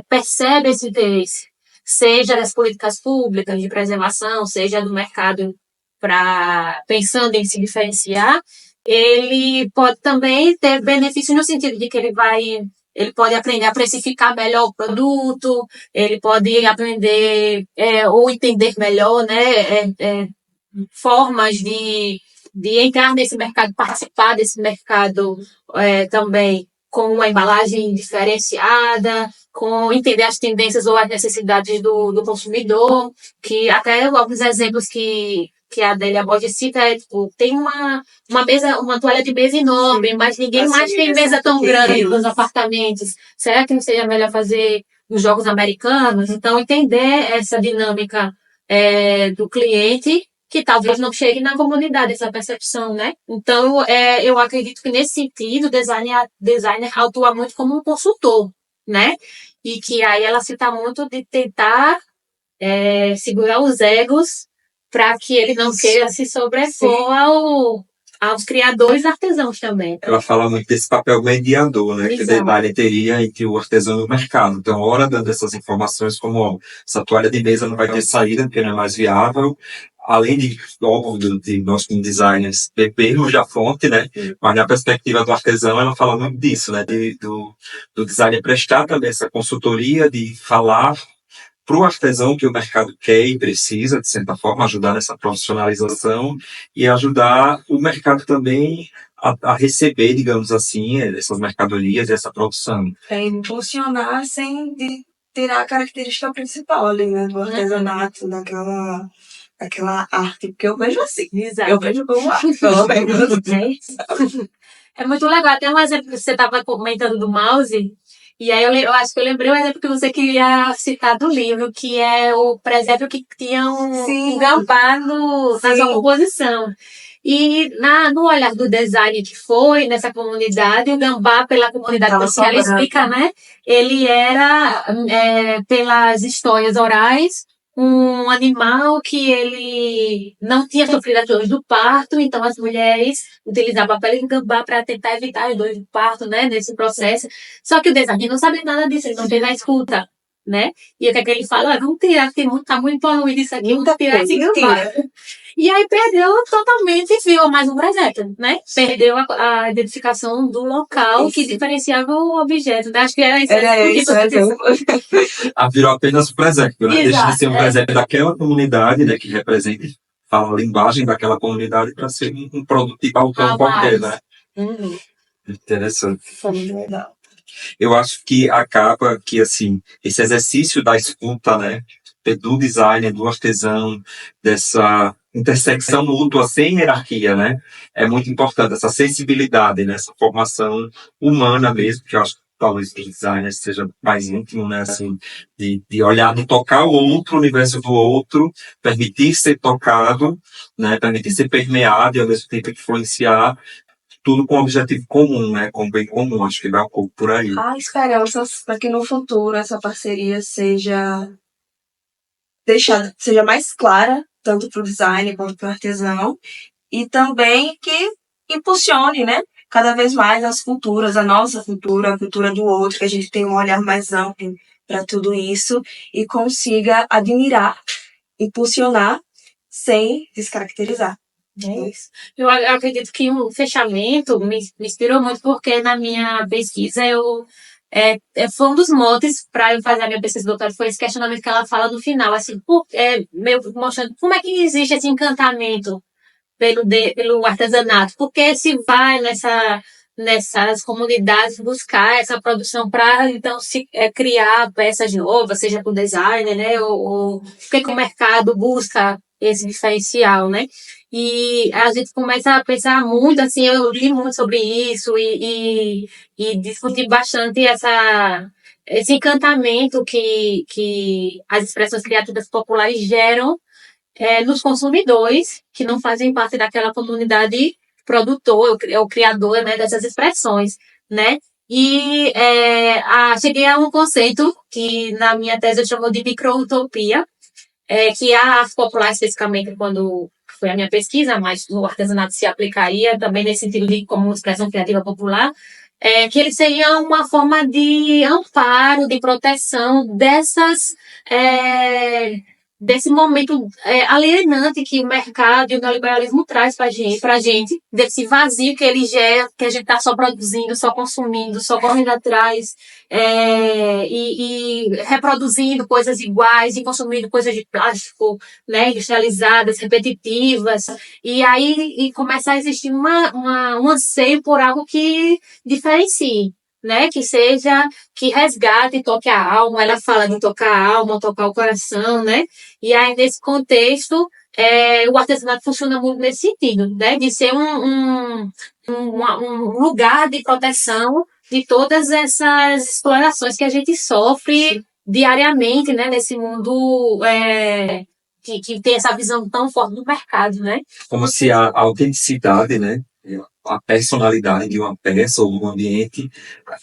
percebe esse interesse, seja das políticas públicas de preservação, seja do mercado pensando em se diferenciar, ele pode também ter benefício no sentido de que ele pode aprender a precificar melhor o produto, ele pode aprender ou entender melhor, né, formas de entrar nesse mercado, participar desse mercado também com uma embalagem diferenciada, com entender as tendências ou as necessidades do consumidor, que até alguns exemplos que a Adélia Borges cita tem uma toalha de mesa enorme, mas ninguém mais tem mesa tão grande nos apartamentos. Será que não seria melhor fazer nos jogos americanos? Então, entender essa dinâmica do cliente que talvez não chegue na comunidade, essa percepção, né? Então, eu acredito que nesse sentido, o designer atua muito como um consultor, né? E que aí ela cita muito de tentar segurar os egos para que ele não queira se sobrepor aos criadores artesãos também. Ela fala muito desse papel mediador, né, que o designer teria entre o artesão e o mercado. Então, hora dando essas informações como, ó, essa toalha de mesa não vai ter saída, porque não é mais viável, além de, óbvio, de nós como designers bebermos da fonte, né, mas na perspectiva do artesão, ela fala muito disso, né, do designer prestar também essa consultoria, de falar para o artesão que o mercado quer e precisa, de certa forma, ajudar nessa profissionalização e ajudar o mercado também a receber, digamos assim, essas mercadorias e essa produção. Impulsionar sem tirar a característica principal ali, né, do artesanato, daquela arte, porque eu vejo assim. Exato. Eu vejo como arte, pelo menos. É muito legal. Até um exemplo que você estava comentando do mouse. E aí eu acho que eu lembrei o exemplo que você queria citar do livro, que é o presépio que tinha um gambá na sua composição. E no olhar do design que foi nessa comunidade, o gambá, pela comunidade que ela explica, né? Ele era pelas histórias orais um animal que ele não tinha sofrido as dores do parto, então as mulheres utilizavam a pele de gambá para tentar evitar as dores do parto, né, nesse processo. Só que o designer não sabia nada disso, ele não fez a escuta, né? E o que é que ele fala? Ah, vamos tirar, porque tá muito poluído isso aqui, vamos tirar esse gambá. E aí perdeu totalmente e virou mais um presépio, né? Perdeu a identificação do local que diferenciava o objeto. Acho que era isso. Era isso, Virou apenas um presépio, né? Deixa de ser um Exato, presépio daquela comunidade, né? Que representa, fala a linguagem daquela comunidade para ser um produto de balcão qualquer, né? Interessante. Foi muito legal. Eu acho que acaba que, assim, esse exercício da escuta, né? Do designer, do artesão, dessa intersecção mútua sem hierarquia, né? É muito importante, essa sensibilidade, né? Essa formação humana mesmo, que eu acho que talvez para os designers seja mais íntimo, né? Assim, de olhar, de tocar o outro, o universo do outro, permitir ser tocado, né? Permitir ser permeado e ao mesmo tempo influenciar, tudo com um objetivo comum, né? Com um bem comum. Acho que vai um pouco por aí. Há esperanças para que no futuro essa parceria seja mais clara, tanto para o designer quanto para o artesão, e também que impulsione, né, cada vez mais as culturas, a nossa cultura, a cultura do outro, que a gente tenha um olhar mais amplo para tudo isso e consiga admirar, impulsionar, sem descaracterizar. É isso. Eu acredito que o fechamento me inspirou muito porque na minha pesquisa foi um dos motes para eu fazer a minha pesquisa de doutorado, foi esse questionamento que ela no final, assim, meio mostrando como é que existe esse encantamento pelo artesanato, porque se vai nessas comunidades buscar essa produção para então criar peças novas, seja para o designer, né, ou porque que o mercado busca esse diferencial, né? E a gente começa a pensar muito, assim, eu li muito sobre isso e discuti bastante esse encantamento que as expressões criativas populares geram nos consumidores que não fazem parte daquela comunidade produtor, ou criador, né, dessas expressões, né? E cheguei a um conceito que na minha tese eu chamo de microutopia, que a arte popular especificamente quando foi a minha pesquisa, mas o artesanato se aplicaria também nesse sentido de como expressão criativa popular, que ele seria uma forma de amparo, de proteção desse momento alienante que o mercado e o neoliberalismo traz pra gente, desse vazio que ele gera, que a gente tá só produzindo, só consumindo, só correndo atrás, e reproduzindo coisas iguais, e consumindo coisas de plástico, né, industrializadas, repetitivas, e aí começa a existir um anseio por algo que diferencie, né, que resgate e toque a alma. Ela fala de tocar a alma, tocar o coração, né, e aí nesse contexto o artesanato funciona muito nesse sentido, né, de ser um lugar de proteção de todas essas explorações que a gente sofre diariamente, né, nesse mundo que tem essa visão tão forte do mercado, né. Como se a autenticidade, né, a personalidade de uma peça ou de um ambiente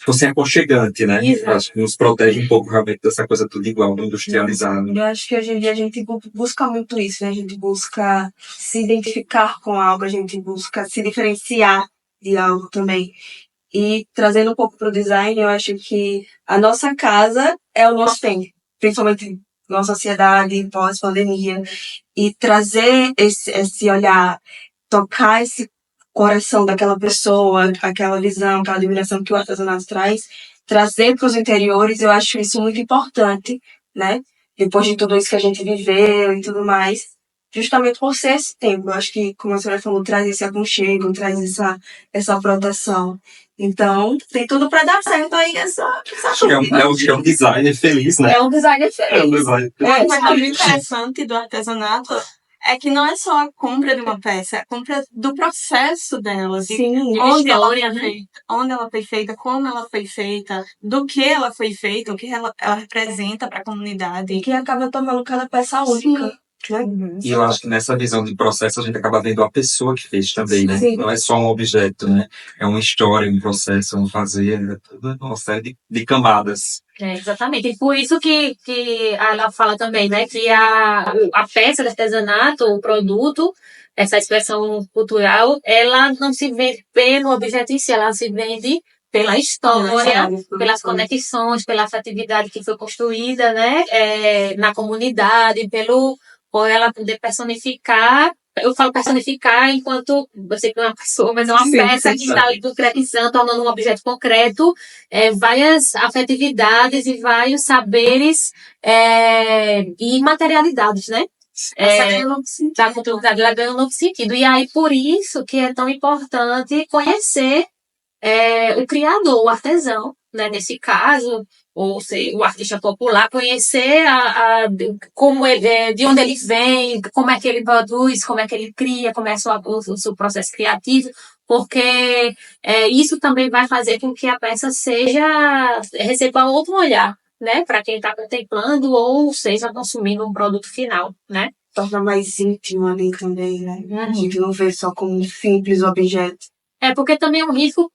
fosse aconchegante, né? Exato. Acho que nos protege um pouco realmente dessa coisa tudo igual, do industrializado. Eu acho que hoje em dia a gente busca muito isso, né? A gente busca se identificar com algo, a gente busca se diferenciar de algo também. E trazendo um pouco para o design, eu acho que a nossa casa é o nosso tempo, principalmente na sociedade pós-pandemia. E trazer esse olhar, tocar esse coração daquela pessoa, aquela visão, aquela admiração que o artesanato traz, trazer para os interiores, eu acho isso muito importante, né? Depois de tudo isso que a gente viveu e tudo mais, justamente por ser esse tempo. Eu acho que, como a senhora falou, traz esse aconchego, traz essa proteção. Então, tem tudo para dar certo aí essa Acho que é um designer feliz, né? É um designer feliz. É um designer feliz. Mas o interessante do artesanato é que não é só a compra de uma peça, é a compra do processo dela. Sim, onde ela foi né? feita, onde ela foi feita, como ela foi feita, do que ela foi feita, o que ela representa para a comunidade. que acaba tornando cada peça única. Né? E eu acho que nessa visão de processo a gente acaba vendo a pessoa que fez também, né? Sim. Não é só um objeto, né? É uma história, um processo, um fazer, é tudo uma série de camadas. Exatamente. E por isso que ela fala também, né, que a peça de artesanato, o produto, essa expressão cultural, ela não se vende pelo objeto em si, ela se vende pela história, pelas conexões, pela afetividade que foi construída, né, na comunidade, por ela poder personificar. Eu falo personificar enquanto você que não é uma pessoa, mas é uma peça que está ali concretizando, tornando um objeto concreto, várias afetividades e vários saberes e materialidades, né? Da cultura, ela ganha um novo sentido. E aí, por isso que é tão importante conhecer o criador, o artesão, né? Nesse caso, ou seja, o artista popular, conhecer como ele, de onde ele vem, como é que ele produz, como é que ele cria, como é o seu processo criativo, porque isso também vai fazer com que a peça receba outro olhar, né, para quem está contemplando ou seja consumindo um produto final, né? Torna mais íntimo ali também, né? A gente não vê só como um simples objeto. Porque também é um risco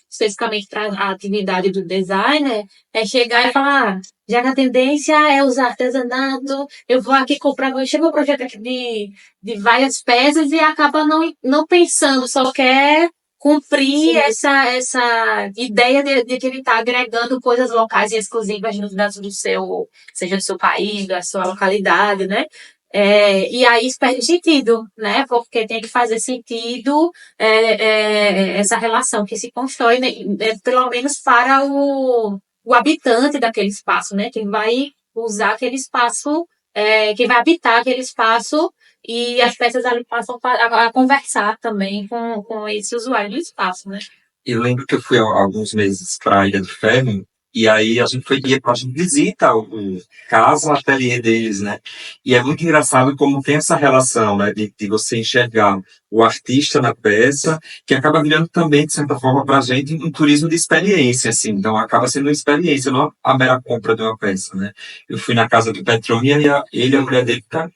especificamente para a atividade do designer, chegar e falar, já que a tendência é usar artesanato, eu vou aqui comprar, chega um projeto aqui de várias peças e acaba não pensando, só quer cumprir essa ideia de que ele está agregando coisas locais e exclusivas seja do seu país, da sua localidade, né? E aí isso perde sentido, né? Porque tem que fazer sentido essa relação que se constrói, né? Pelo menos para o habitante daquele espaço, né? Quem vai usar aquele espaço, quem vai habitar aquele espaço, e as peças ali passam a conversar também com esse usuário do espaço, né? Eu lembro que eu fui há alguns meses para a Ilha do Ferro, e aí a gente visita o casa, ateliê deles, né? E é muito engraçado como tem essa relação, né? De você enxergar o artista na peça, que acaba virando também, de certa forma, para a gente um turismo de experiência, assim. Então acaba sendo uma experiência, não a mera compra de uma peça, né? Eu fui na casa do Petrone e ele e a mulher dele ficaram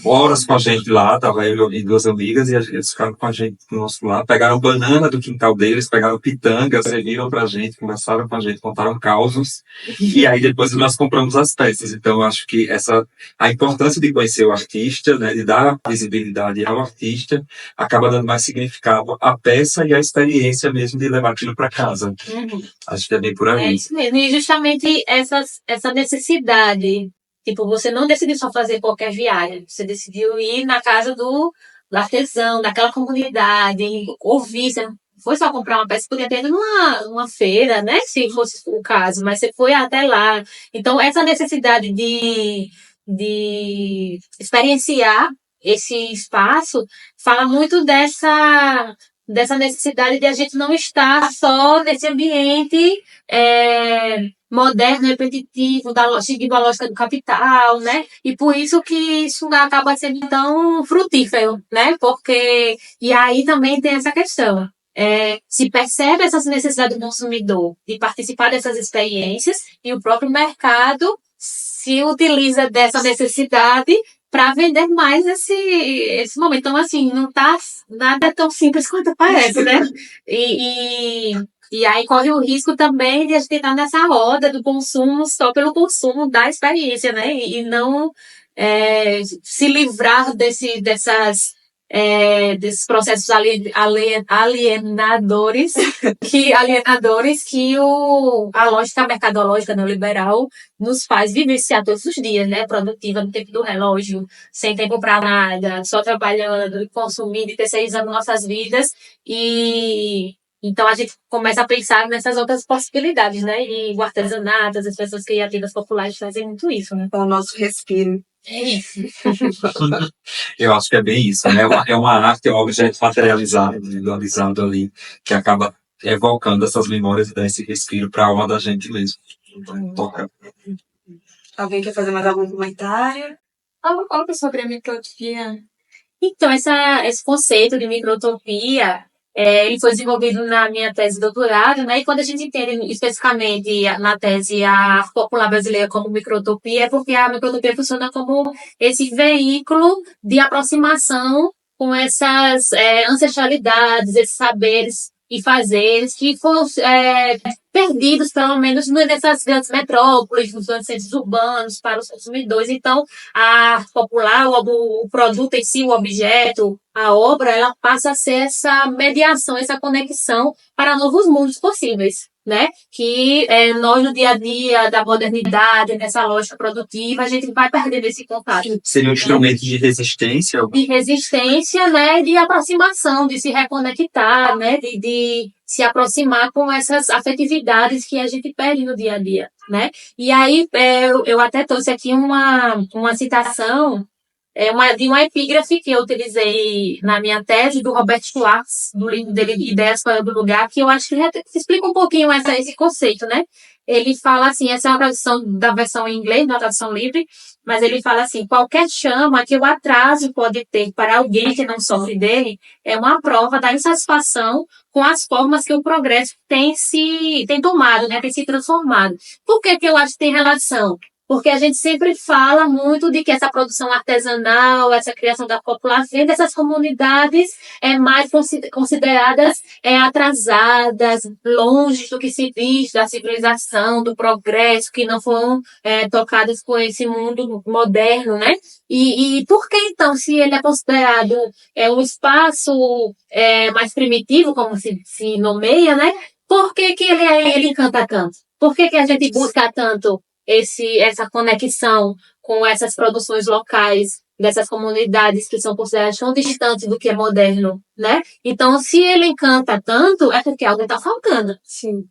horas com a gente lá, tava eu e duas amigas, e eles ficaram com a gente conosco lá, pegaram banana do quintal deles, pegaram pitanga, serviram pra gente, conversaram com a gente, contaram causos, e aí depois nós compramos as peças. Então eu acho que a importância de conhecer o artista, né, de dar visibilidade ao artista, acaba dando mais significado à peça e à experiência mesmo de levar aquilo para casa. Acho que é bem por aí. É isso mesmo, e justamente essa necessidade. Tipo, você não decidiu só fazer qualquer viagem, você decidiu ir na casa do artesão, daquela comunidade, ouvir, você não foi só comprar uma peça, podia ter ido numa feira, né, se fosse o caso, mas você foi até lá. Então, essa necessidade de experienciar esse espaço fala muito dessa necessidade de a gente não estar só nesse ambiente moderno, repetitivo, seguindo a lógica do capital, né? E por isso que isso acaba sendo tão frutífero, né? E aí também tem essa questão. Se percebe essa necessidade do consumidor de participar dessas experiências e o próprio mercado se utiliza dessa necessidade para vender mais esse momento. Então, assim, não tá nada tão simples quanto parece, né? E aí corre o risco também de a gente estar nessa roda do consumo só pelo consumo da experiência, né? E não se livrar desses processos alienadores que a lógica mercadológica neoliberal nos faz vivenciar todos os dias, né? Produtiva no tempo do relógio, sem tempo para nada, só trabalhando, consumindo e terceirizando nossas vidas. E então a gente começa a pensar nessas outras possibilidades, né? E o artesanato, as pessoas criativas populares fazem muito isso, né? É o nosso respiro. É isso. Eu acho que é bem isso, né? É uma arte, é um objeto materializado, individualizado ali, que acaba evocando essas memórias e dá esse respiro para a alma da gente mesmo. Então, toca. Alguém quer fazer mais algum comentário? Fala sobre a microtopia. Então, esse conceito de microtopia, ele foi desenvolvido na minha tese de doutorado, né? E quando a gente entende especificamente na tese a arte popular brasileira como microtopia, é porque a microtopia funciona como esse veículo de aproximação com essas ancestralidades, esses saberes e fazeres que perdidos, pelo menos nessas grandes metrópoles, nos grandes centros urbanos, para os consumidores. Então, a arte popular, o produto em si, o objeto, a obra, ela passa a ser essa mediação, essa conexão para novos mundos possíveis, né? Que nós, no dia a dia da modernidade, nessa lógica produtiva, a gente vai perdendo esse contato. Seria um instrumento de resistência? De resistência, né? De aproximação, de se reconectar, né? De se aproximar com essas afetividades que a gente perde no dia a dia, né? E aí, eu até trouxe aqui uma citação de uma epígrafe que eu utilizei na minha tese, do Robert Schwartz, do livro dele, Ideias Fora do Lugar, que eu acho que explica um pouquinho esse conceito, né? Ele fala assim, essa é uma tradução da versão em inglês, uma tradução livre, mas ele fala assim: qualquer chama que o atraso pode ter para alguém que não sofre dele é uma prova da insatisfação com as formas que o progresso tem tomado, né? Tem se transformado. Por que eu acho que tem relação? Porque a gente sempre fala muito de que essa produção artesanal, essa criação da população, vem dessas comunidades mais consideradas atrasadas, longe do que se diz da civilização, do progresso, que não foram tocadas com esse mundo moderno, né? E por que, então, se ele é considerado um espaço mais primitivo, como se nomeia, né? Por que ele encanta tanto? Por que a gente busca tanto essa conexão com essas produções locais, dessas comunidades que são consideradas tão distantes do que é moderno, né? Então, se ele encanta tanto, é porque algo está faltando. Sim.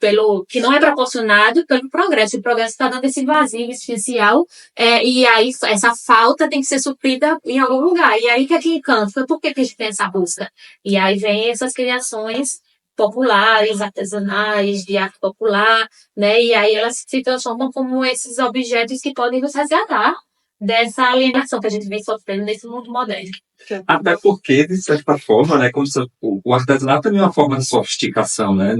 Que não é proporcionado pelo progresso. O progresso está dando esse vazio existencial, e aí essa falta tem que ser suprida em algum lugar. E aí, o que é que encanta? Por que a gente tem essa busca? E aí vem essas criações populares, artesanais, de arte popular, né? E aí elas se transformam como esses objetos que podem nos resgatar dessa alienação que a gente vem sofrendo nesse mundo moderno. Até porque, de certa forma, né, como o artesanato também é uma forma de sofisticação, né?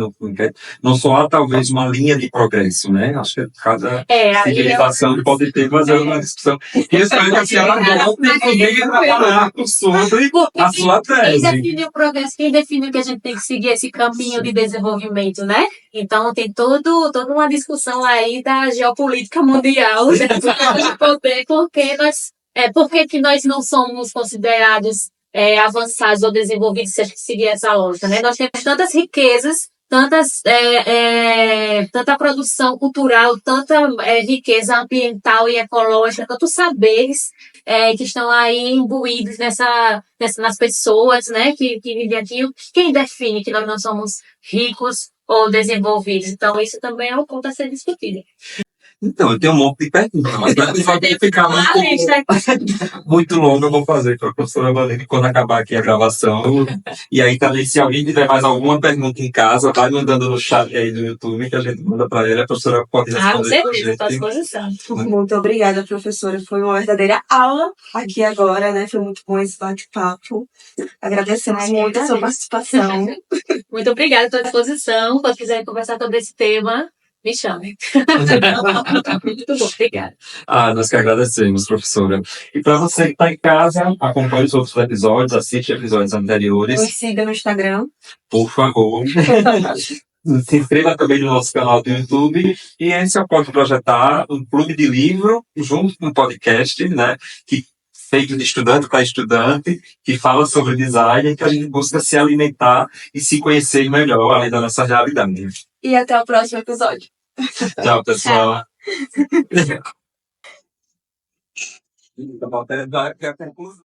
Não só há talvez uma linha de progresso, né? Acho que cada civilização pode ter, mas é uma discussão. E eu espero que a senhora volte também trabalhar sobre a sua tese. Quem define o progresso, quem define que a gente tem que seguir esse caminho de desenvolvimento, né? Então tem toda uma discussão aí da geopolítica mundial, né? Por que nós não somos considerados avançados ou desenvolvidos se a gente seguir essa lógica, né? Nós temos tantas riquezas, tanta produção cultural, tanta riqueza ambiental e ecológica, tantos saberes que estão aí imbuídos nas pessoas, né? Que vivem aqui. Quem define que nós não somos ricos ou desenvolvidos? Então, isso também é um ponto a ser discutido. Então, eu tenho um monte de perguntas, mas vai ficar muito longo. Eu vou fazer para a professora Valéria quando acabar aqui a gravação. E aí, também, se alguém tiver mais alguma pergunta em casa, vai mandando no chat aí do YouTube, que a gente manda para ela, a professora pode responder. Com certeza, estou à disposição. Muito obrigada, professora. Foi uma verdadeira aula aqui agora, né? Foi muito bom esse bate-papo. Agradecemos muito a sua participação. Muito obrigada, estou à disposição. Quando quiserem conversar sobre esse tema, me chamem. Muito bom, obrigada. Nós que agradecemos, professora. E para você que está em casa, acompanhe os outros episódios, assiste episódios anteriores. Nos siga no Instagram. Por favor. Se inscreva também no nosso canal do YouTube. E esse é o Pode Projetar, um clube de livro, junto com um podcast, né? Que feito de estudante para estudante, que fala sobre design, que a gente busca se alimentar e se conhecer melhor, além da nossa realidade. E até o próximo episódio. Tchau, pessoal. Tchau.